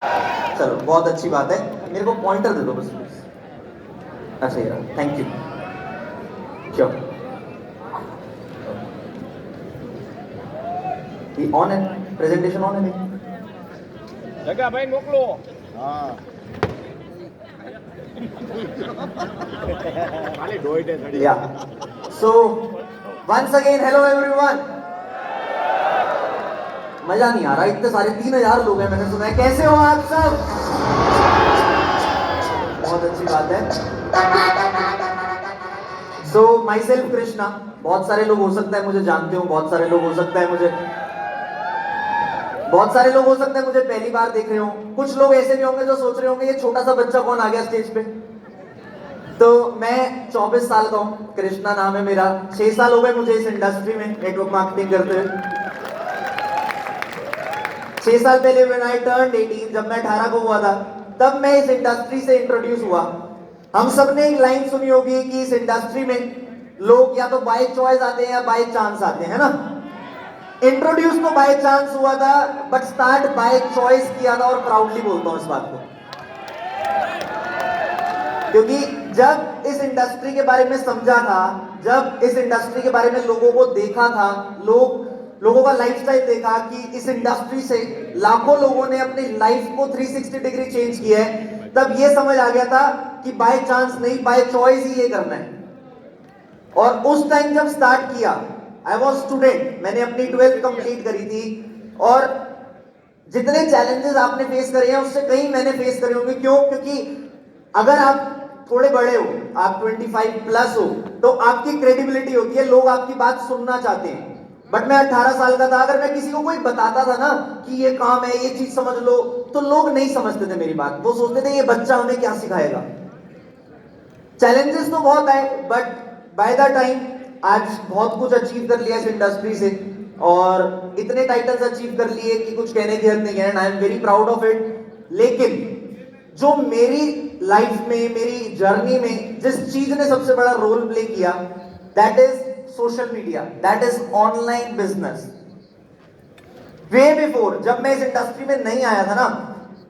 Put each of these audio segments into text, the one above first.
चलो बहुत अच्छी बात है, मेरे को पॉइंटर दे दो बस प्लीज। अच्छा यार, थैंक यू। श्योर। ये ऑन है, प्रेजेंटेशन ऑन है मेरी। જગાભાઈ મોકલો. હા ખાલી ડોઈટે ચડી. Yeah. So once again, hello everyone. मजा नहीं आ रहा, इतने सारे 3000 लोग हैं, मैंने सुना है। कैसे हो आप सब? बहुत अच्छी बात है। So myself कृष्णा, बहुत सारे लोग हो सकता है मुझे जानते हो, बहुत सारे लोग हो सकता है मुझे पहली बार देख रहे हो। कुछ लोग ऐसे भी होंगे जो सोच रहे होंगे ये छोटा सा बच्चा कौन आ गया स्टेज पे। तो मैं 24 साल का हूं, कृष्णा नाम है मेरा। 6 साल हो गए मुझे इस इंडस्ट्री में नेटवर्क मार्केटिंग करते हुए। 6 साल पहले व्हेन आई टर्न्ड 18, जब मैं 18 को हुआ था, तब मैं इस इंडस्ट्री से इंट्रोड्यूस हुआ। हम सब ने एक लाइन सुनी होगी कि इस इंडस्ट्री में लोग या तो बाय चॉइस आते हैं या बाय चांस आते हैं, है ना। इंट्रोड्यूस तो बाय चांस हुआ था, बट स्टार्ट बाय चॉइस किया था, और प्राउडली बोलता हूं इस बात को। क्योंकि जब इस इंडस्ट्री के बारे में समझा था, जब इस इंडस्ट्री के बारे में लोगों को देखा था, लोगों का लाइफस्टाइल देखा कि इस इंडस्ट्री से लाखों लोगों ने अपनी लाइफ को 360 डिग्री चेंज किया है, तब ये समझ आ गया था कि बाय चांस नहीं, बाय चॉइस ही ये करना है। और उस टाइम जब स्टार्ट किया, आई वॉज स्टूडेंट, मैंने अपनी 12th कंप्लीट करी थी, और जितने चैलेंजेस आपने फेस करे हैं उससे कहीं मैंने फेस करे होंगे। क्यों? क्योंकि अगर आप थोड़े बड़े हो, आप 25 प्लस हो, तो आपकी क्रेडिबिलिटी होती है, लोग आपकी बात सुनना चाहते हैं। बट मैं 18 साल का था, अगर मैं किसी को कोई बताता था ना कि ये काम है, ये चीज समझ लो, तो लोग नहीं समझते थे मेरी बात। वो सोचते थे ये बच्चा हमें क्या सिखाएगा। चैलेंजेस तो बहुत आए, बट बाय द टाइम आज बहुत कुछ अचीव कर लिया इस इंडस्ट्री से, और इतने टाइटल्स अचीव कर लिए कि कुछ कहने की हद नहीं है, and I am very proud of it. लेकिन जो मेरी लाइफ में, मेरी जर्नी में जिस चीज ने सबसे बड़ा रोल प्ले किया, that is social media, that is online business. Way before, जब मैं इस इंडस्ट्री में नहीं आया था ना,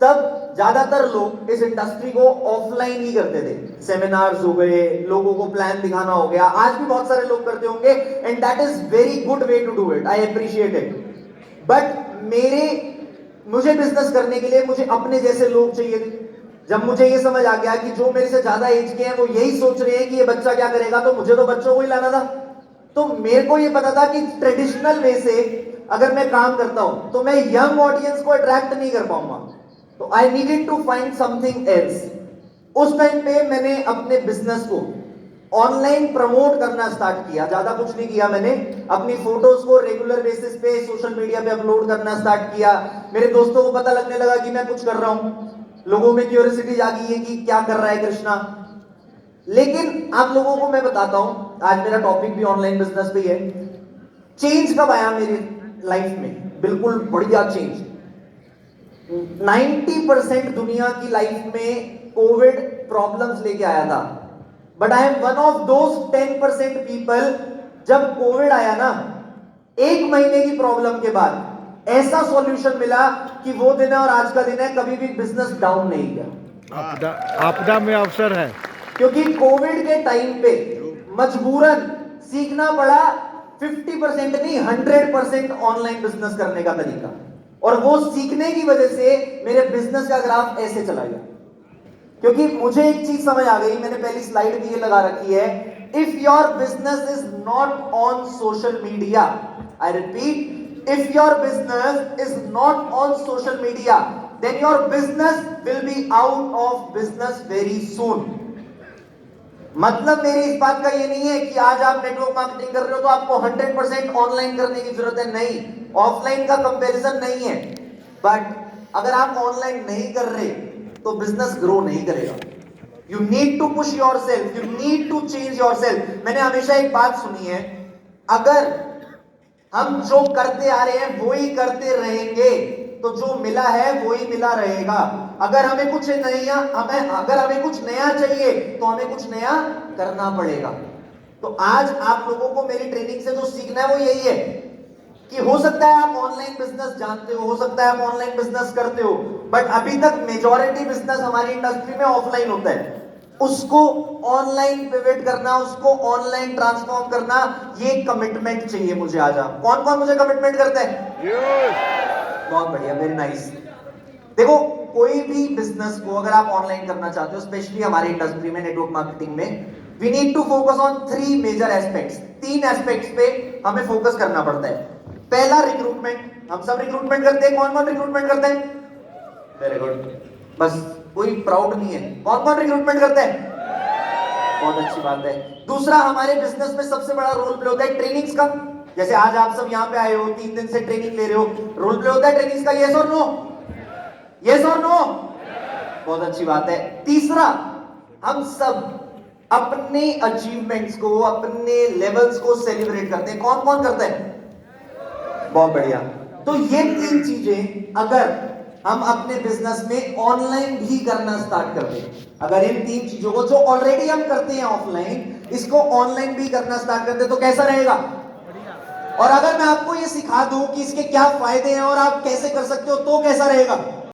तब ज्यादातर लोग इस इंडस्ट्री को ऑफलाइन ही करते थे। सेमिनार्स हो गए, लोगों को प्लान दिखाना हो गया, आज भी बहुत सारे लोग करते होंगे, and that is very good way to do it, I appreciate it. But मुझे बिजनेस करने के लिए मुझे अपने जैसे लोग चाहिए थे। जब मुझे ये समझ आ गया कि जो मेरे से ज्यादा एज के हैं वो यही सोच रहे हैं कि ये बच्चा क्या करेगा, तो मुझे तो बच्चों को ही लाना था। तो मेरे को ये पता था कि ट्रेडिशनल वे से अगर मैं काम करता हूं तो मैं यंग ऑडियंस को अट्रैक्ट नहीं कर पाऊंगा, तो I needed to find something else. उस टाइम पे मैंने अपने बिजनेस को ऑनलाइन प्रमोट करना स्टार्ट किया। ज्यादा कुछ नहीं किया, मैंने अपनी फोटोज को रेगुलर बेसिस पे सोशल मीडिया पे अपलोड करना स्टार्ट किया। मेरे दोस्तों को पता लगने लगा कि मैं कुछ कर रहा हूं, लोगों में क्यूरियोसिटी जागी है कि क्या कर रहा है कृष्णा। लेकिन आप लोगों को मैं बताता हूं, आज मेरा टॉपिक भी ऑनलाइन बिजनेस पे है। चेंज कब आया मेरी लाइफ में? बिल्कुल बढ़िया चेंज। 90% दुनिया की लाइफ में कोविड प्रॉब्लम्स लेके आया था, but I am one of those 10% people, जब कोविड आया ना, 1 महीने की प्रॉब्लम के बाद ऐसा सॉल्यूशन मिला कि वो दिन है और आज का दिन है, कभी भी बिजनेस डाउन नहीं गया। आपदा में अवसर है। क्योंकि कोविड के टाइम पे मजबूरन सीखना पड़ा 50% नहीं 100% ऑनलाइन बिजनेस करने का तरीका, और वो सीखने की वजह से मेरे बिजनेस का ग्राफ ऐसे चला गया। क्योंकि मुझे एक चीज समझ आ गई, मैंने पहली स्लाइड भी ये लगा रखी है, if your business is not on social media, I repeat, if your business is not on social media, then your business will be out of business very soon। मतलब मेरी इस बात का ये नहीं है कि आज आप नेटवर्क मार्केटिंग कर रहे हो तो आपको 100% ऑनलाइन करने की जरूरत है, नहीं, ऑफलाइन का कंपैरिजन नहीं है। बट अगर आप ऑनलाइन नहीं कर रहे तो बिजनेस ग्रो नहीं करेगा। You need to push yourself, you need to change yourself. मैंने हमेशा एक बात सुनी है, अगर हम जो करते आ रहे हैं वो ही करते रहेंगे तो जो मिला है वो ही मिला रहेगा। अगर हमें कुछ नया चाहिए तो हमें कुछ नया करना पड़ेगा। तो आज आप लोगों को मेरी ट्रेनिंग से जो सीखना है वो यही है कि हो सकता है आप ऑनलाइन बिजनेस जानते हो सकता है आप ऑनलाइन बिजनेस करते हो, बट अभी तक मेजॉरिटी बिजनेस हमारी इंडस्ट्री में ऑफलाइन होता है। उसको ऑनलाइन पिवट करना, उसको ऑनलाइन ट्रांसफॉर्म करना, ये कमिटमेंट चाहिए मुझे आज। आप कौन कौन मुझे कमिटमेंट करता है? बहुत बढ़िया, वेरी नाइस। देखो, कोई भी बिजनेस को अगर आप ऑनलाइन करना चाहते हो, स्पेशली हमारी इंडस्ट्री में, नेटवर्क मार्केटिंग में, we need to focus on 3 major aspects. 3 aspects पे हमें फोकस करना पड़ता है। पहला, रिक्रूटमेंट। हम सब रिक्रूटमेंट करते हैं। कौन कौन रिक्रूटमेंट करते हैं? वेरी गुड, बस कोई प्राउड नहीं है। कौन कौन रिक्रूटमेंट करते हैं? बहुत अच्छी बात है। दूसरा, हमारे बिजनेस में सबसे बड़ा रोल प्ले होता है ट्रेनिंग्स का। जैसे आज आप सब यहाँ पे आए हो, 3 दिन से ट्रेनिंग ले रहे हो, रोल प्ले होता है ट्रेनिंग्स का। यस और नो? यस और नो? बहुत अच्छी बात है। तीसरा, हम सब अपने अचीवमेंट्स को, अपने लेवल्स को सेलिब्रेट करते हैं। कौन कौन करते हैं? बहुत बढ़िया। तो ये 3 चीजें अगर हम अपने बिजनेस में ऑनलाइन भी करना स्टार्ट कर दें, अगर इन 3 चीजों को जो ऑलरेडी हम करते हैं ऑफलाइन, इसको ऑनलाइन भी करना स्टार्ट कर दें, तो कैसा रहेगा? और अगर मैं आपको ये सिखा दूं कि इसके क्या फायदे हैं और आप कैसे कर सकते हो, तो कैसा रहेगा?